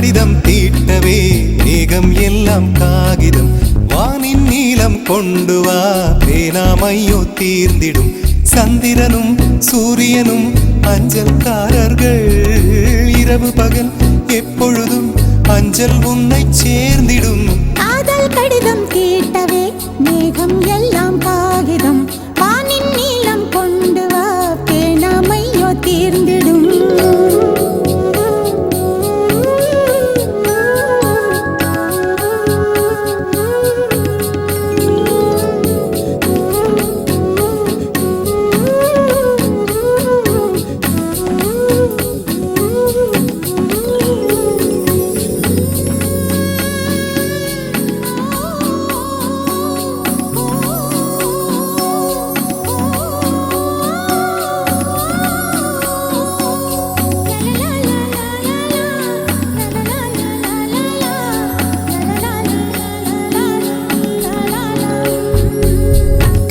கடிதம் தீட்டவே மேகம் எல்லாம் காகிதம் வானின் நீலம் கொண்டு வா பேனாமையோ தீர்ந்திடும் சந்திரனும் சூரியனும் அஞ்சல்காரர்கள் இரவு பகல் எப்பொழுதும் அஞ்சல் உன்னை சேர்ந்திடும் காதல் கடிதம் தீட்டவே மேகம் எல்லாம் காகிதம் வானின் நீலம் கொண்டு வா பேனாமையோ தீர்ந்திடும்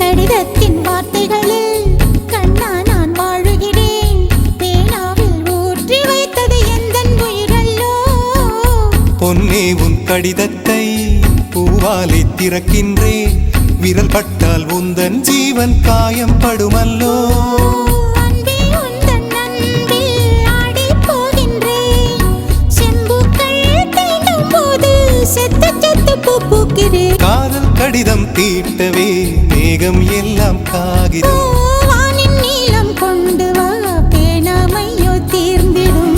கடிதத்தின் வார்த்தைகளில் கண்ணா நான் வாழுகிறேன் பேனாவில் ஊற்றி வைத்தது எந்தன் உயிரல்லோ பொன்னே உன் கடிதத்தை பூவாலை திறக்கின்றேன் விரல் பட்டால் உந்தன் ஜீவன் காயம் படுமல்லோ அன்பே உந்தன் அன்பில் ஆடிப் போகின்றேன் செம்புக்கள் தீண்டும் போது செத்து செத்து பூ பூக்கிறேன் காதல் கடிதம் தீட்டவே மேகம் எல்லாம் காகிதம் வானின் நீலம் கொண்டு வா பேனாமையோ தீர்ந்திடும்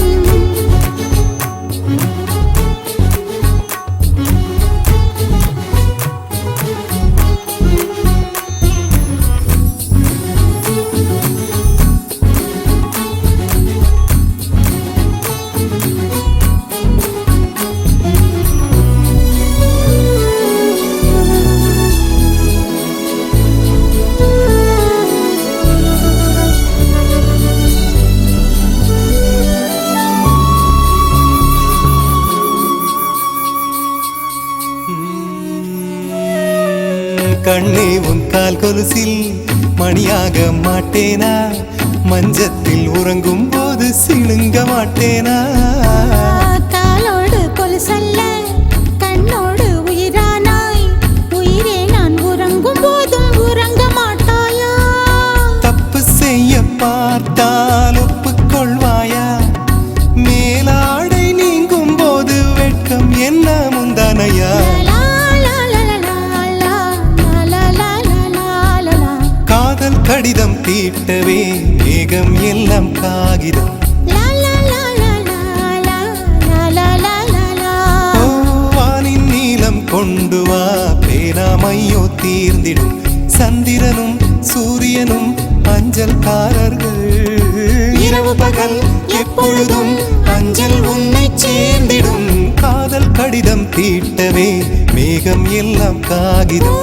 கண்ணே உன் கால் கொலுசில் மணியாக மாட்டேனா மஞ்சத்தில் உறங்கும் போது சிணுங்க மாட்டேனா காலோடு கொலுசல்ல கண்ணோடு உயிரானாய் உயிரே நான் உறங்கும் போதும் உறங்க மாட்டாயா தப்பு செய்ய பார்த்தால் ஒப்புக்கொள்வாயா மேலாடை நீங்கும் போது வெட்கம் என்ன முந்தானையா காதல் கடிதம் தீட்டவே மேகம் எல்லாம் காகிதம் வானின் நீலம் கொண்டு வா பேனாமையோ தீர்ந்திடும் சந்திரனும் சூரியனும் அஞ்சல்காரர்கள் இரவு பகல் எப்பொழுதும் அஞ்சல் உன்னை சேர்ந்திடும் காதல் கடிதம் தீட்டவே மேகம் எல்லாம் காகிதம்